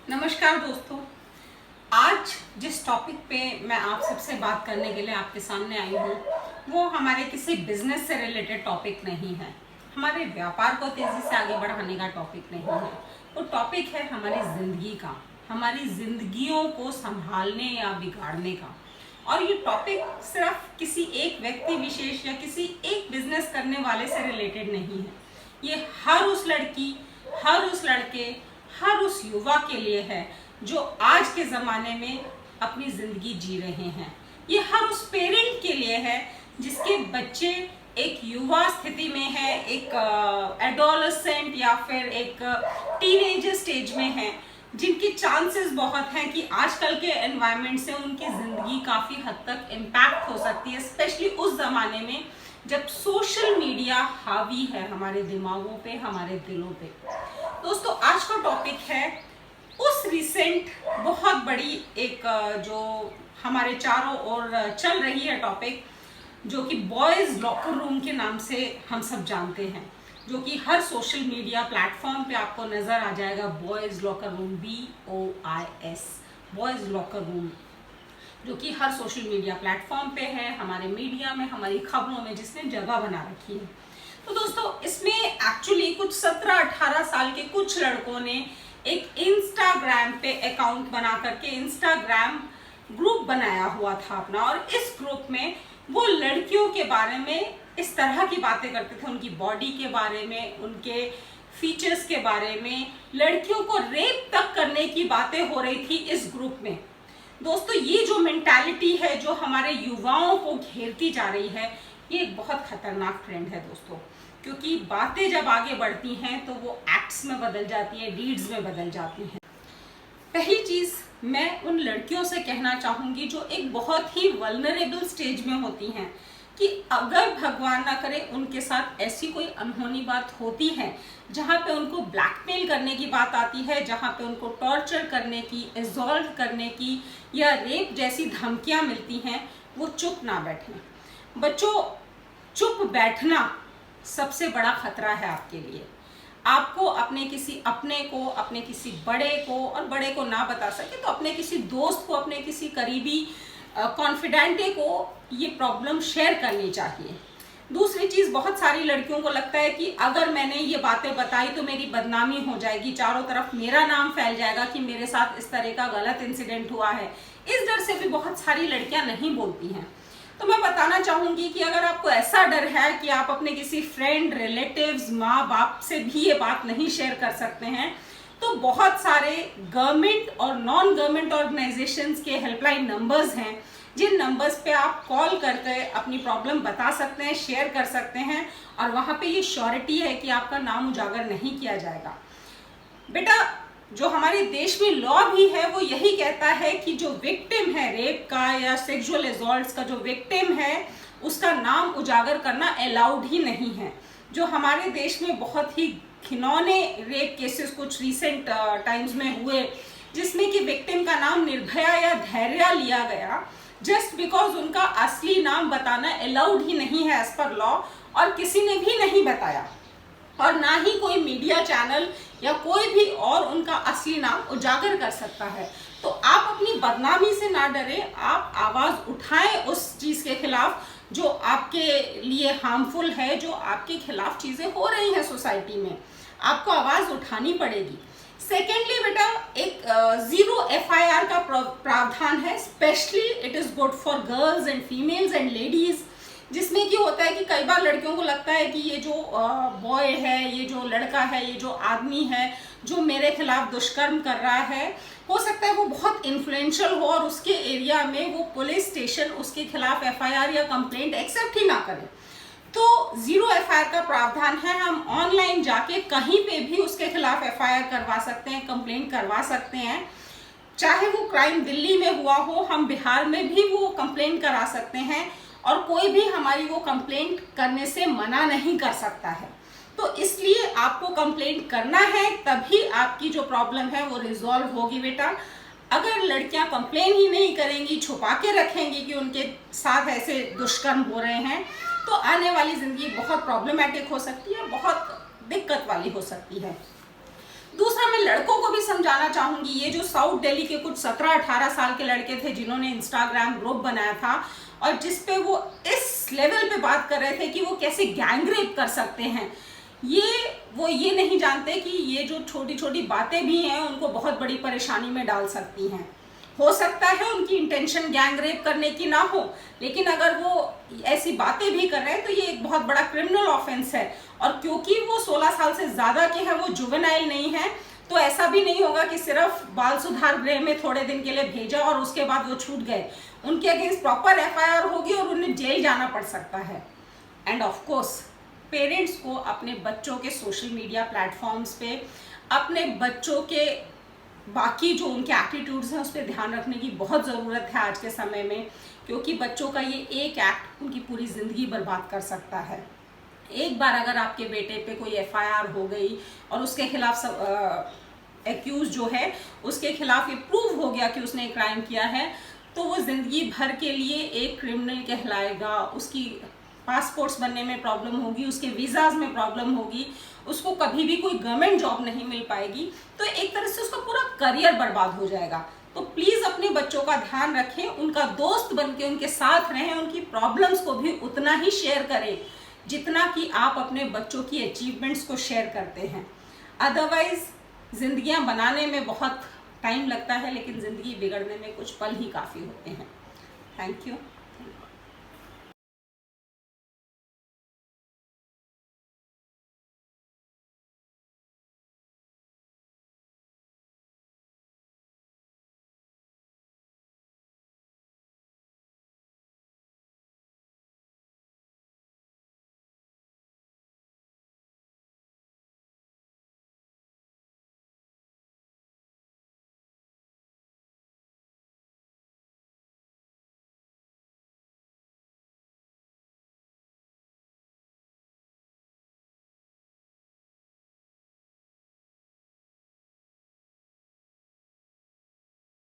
नमस्कार दोस्तों। आज जिस टॉपिक पे मैं आप सबसे बात करने के लिए आपके सामने आई हूँ वो हमारे किसी बिजनेस से रिलेटेड टॉपिक नहीं है, हमारे व्यापार को तेजी से आगे बढ़ाने का टॉपिक नहीं है। वो टॉपिक है हमारी जिंदगी का, हमारी जिंदगियों को संभालने या बिगाड़ने का। और ये टॉपिक सिर्फ किसी एक व्यक्ति विशेष या किसी एक बिजनेस करने वाले से रिलेटेड नहीं है। ये हर उस लड़की, हर उस लड़के, हर उस युवा के लिए है जो आज के ज़माने में अपनी ज़िंदगी जी रहे हैं। ये हर उस पेरेंट के लिए है जिसके बच्चे एक युवा स्थिति में है, एक एडोलसेंट या फिर एक टीनेजर स्टेज में है, जिनकी चांसेस बहुत हैं कि आजकल के एनवायरनमेंट से उनकी ज़िंदगी काफ़ी हद तक इम्पैक्ट हो सकती है, स्पेशली उस ज़माने में जब सोशल मीडिया हावी है हमारे दिमागों पे, हमारे दिलों पे। दोस्तों, आज का टॉपिक है उस रिसेंट बहुत बड़ी एक जो हमारे चारों ओर चल रही है टॉपिक, जो कि बॉयज़ लॉकर रूम के नाम से हम सब जानते हैं, जो कि हर सोशल मीडिया प्लेटफॉर्म पे आपको नज़र आ जाएगा। Boys locker room, BOIS, boys locker room, जो कि हर सोशल मीडिया प्लेटफॉर्म पे है, हमारे मीडिया में, हमारी खबरों में जिसने जगह बना रखी है। तो दोस्तों, इसमें एक्चुअली कुछ 17-18 साल के कुछ लड़कों ने एक इंस्टाग्राम पे अकाउंट बना करके इंस्टाग्राम ग्रुप बनाया हुआ था अपना, और इस ग्रुप में वो लड़कियों के बारे में इस तरह की बातें करते थे, उनकी बॉडी के बारे में, उनके फीचर्स के बारे में, लड़कियों को रेप तक करने की बातें हो रही थी इस ग्रुप में। दोस्तों, ये जो मेंटालिटी है जो हमारे युवाओं को घेरती जा रही है, ये एक बहुत खतरनाक ट्रेंड है दोस्तों, क्योंकि बातें जब आगे बढ़ती हैं तो वो एक्ट्स में बदल जाती हैं, डीड्स में बदल जाती हैं। पहली चीज़ मैं उन लड़कियों से कहना चाहूँगी जो एक बहुत ही वल्नरेबल स्टेज में होती हैं, कि अगर भगवान ना करे उनके साथ ऐसी कोई अनहोनी बात होती है जहाँ पे उनको ब्लैकमेल करने की बात आती है, जहाँ पे उनको टॉर्चर करने की, एसॉल्ट करने की या रेप जैसी धमकियाँ मिलती हैं, वो चुप ना बैठें। बच्चों, चुप बैठना सबसे बड़ा खतरा है आपके लिए। आपको अपने किसी अपने को, अपने किसी बड़े को, और बड़े को ना बता सके तो अपने किसी दोस्त को, अपने किसी करीबी कॉन्फिडेंटे को ये प्रॉब्लम शेयर करनी चाहिए। दूसरी चीज़, बहुत सारी लड़कियों को लगता है कि अगर मैंने ये बातें बताई तो मेरी बदनामी हो जाएगी, चारों तरफ मेरा नाम फैल जाएगा कि मेरे साथ इस तरह का गलत इंसिडेंट हुआ है। इस डर से भी बहुत सारी लड़कियां नहीं बोलती हैं। तो मैं बताना चाहूँगी कि अगर आपको ऐसा डर है कि आप अपने किसी फ्रेंड, रिलेटिव्स, माँ बाप से भी ये बात नहीं शेयर कर सकते हैं, तो बहुत सारे गवर्नमेंट और नॉन गवर्नमेंट ऑर्गेनाइजेशंस के हेल्पलाइन नंबर्स हैं, जिन नंबर्स पे आप कॉल करके अपनी प्रॉब्लम बता सकते हैं, शेयर कर सकते हैं, और वहाँ पे ये श्योरिटी है कि आपका नाम उजागर नहीं किया जाएगा। बेटा, जो हमारे देश में लॉ भी है वो यही कहता है कि जो विक्टिम है रेप का या सेक्सुअल असॉल्ट्स का, जो विक्टिम है उसका नाम उजागर करना अलाउड ही नहीं है। जो हमारे देश में बहुत ही घिनौने रेप केसेस कुछ रिसेंट टाइम्स में हुए, जिसमें कि विक्टिम का नाम निर्भया या धैर्य लिया गया, जस्ट बिकॉज उनका असली नाम बताना अलाउड ही नहीं है एज पर लॉ, और किसी ने भी नहीं बताया, और ना ही कोई मीडिया चैनल या कोई भी और उनका असली नाम उजागर कर सकता है। तो आप अपनी बदनामी से ना डरें, आप आवाज़ उठाएं उस चीज़ के खिलाफ जो आपके लिए हार्मफुल है, जो आपके खिलाफ चीज़ें हो रही हैं सोसाइटी में, आपको आवाज़ उठानी पड़ेगी। सेकेंडली बेटा, एक 0 FIR का प्रावधान है, specially it is good for girls and females and ladies, जिसमें कि होता है कि कई बार लड़कियों को लगता है कि ये जो बॉय है, ये जो लड़का है, ये जो आदमी है जो मेरे खिलाफ दुष्कर्म कर रहा है, हो सकता है वो बहुत इन्फ्लुएंशियल हो और उसके एरिया में वो पुलिस स्टेशन उसके खिलाफ FIR या कंप्लेंट एक्सेप्ट ही ना करे। तो 0 FIR का प्रावधान है, हम ऑनलाइन जाके कहीं पे भी उसके खिलाफ FIR करवा सकते हैं, कंप्लेंट करवा सकते हैं। चाहे वो क्राइम दिल्ली में हुआ हो, हम बिहार में भी वो कंप्लेंट करा सकते हैं, और कोई भी हमारी वो कंप्लेंट करने से मना नहीं कर सकता है। तो इसलिए आपको कंप्लेंट करना है, तभी आपकी जो प्रॉब्लम है वो रिजॉल्व होगी बेटा। अगर लड़कियां कंप्लेन ही नहीं करेंगी, छुपा के रखेंगी कि उनके साथ ऐसे दुष्कर्म हो रहे हैं, तो आने वाली ज़िंदगी बहुत प्रॉब्लमैटिक हो सकती है, बहुत दिक्कत वाली हो सकती है। दूसरा, मैं लड़कों को भी समझाना चाहूंगी, ये जो साउथ दिल्ली के कुछ 17-18 साल के लड़के थे जिन्होंने इंस्टाग्राम ग्रुप बनाया था और जिसपे वो इस लेवल पे बात कर रहे थे कि वो कैसे गैंग रेप कर सकते हैं, वो ये नहीं जानते कि ये जो छोटी छोटी बातें भी हैं उनको बहुत बड़ी परेशानी में डाल सकती हैं। हो सकता है उनकी इंटेंशन गैंग रेप करने की ना हो, लेकिन अगर वो ऐसी बातें भी कर रहे हैं तो ये एक बहुत बड़ा क्रिमिनल ऑफेंस है। और क्योंकि वो 16 साल से ज़्यादा के हैं, वो जुवेनाइल नहीं है, तो ऐसा भी नहीं होगा कि सिर्फ बाल सुधार गृह में थोड़े दिन के लिए भेजा और उसके बाद वो छूट गए। उनके अगेंस्ट प्रॉपर FIR होगी और उन्हें जेल जाना पड़ सकता है। एंड ऑफ कोर्स पेरेंट्स को अपने बच्चों के सोशल मीडिया प्लेटफॉर्म्स पे अपने बच्चों के बाकी जो उनके एटीट्यूड्स हैं उस पर ध्यान रखने की बहुत ज़रूरत है आज के समय में, क्योंकि बच्चों का ये एक एक्ट उनकी पूरी ज़िंदगी बर्बाद कर सकता है। एक बार अगर आपके बेटे पे कोई FIR हो गई और उसके खिलाफ एक्यूज जो है उसके खिलाफ ये प्रूव हो गया कि उसने क्राइम किया है, तो वो ज़िंदगी भर के लिए एक क्रिमिनल कहलाएगा। उसकी पासपोर्ट्स बनने में प्रॉब्लम होगी, उसके वीज़ाज में प्रॉब्लम होगी, उसको कभी भी कोई गवर्नमेंट जॉब नहीं मिल पाएगी, तो एक तरह से उसका पूरा करियर बर्बाद हो जाएगा। तो प्लीज़ अपने बच्चों का ध्यान रखें, उनका दोस्त बन के उनके साथ रहें, उनकी प्रॉब्लम्स को भी उतना ही शेयर करें जितना कि आप अपने बच्चों की अचीवमेंट्स को शेयर करते हैं। अदरवाइज जिंदगियां बनाने में बहुत टाइम लगता है, लेकिन ज़िंदगी बिगड़ने में कुछ पल ही काफ़ी होते हैं। Thank you.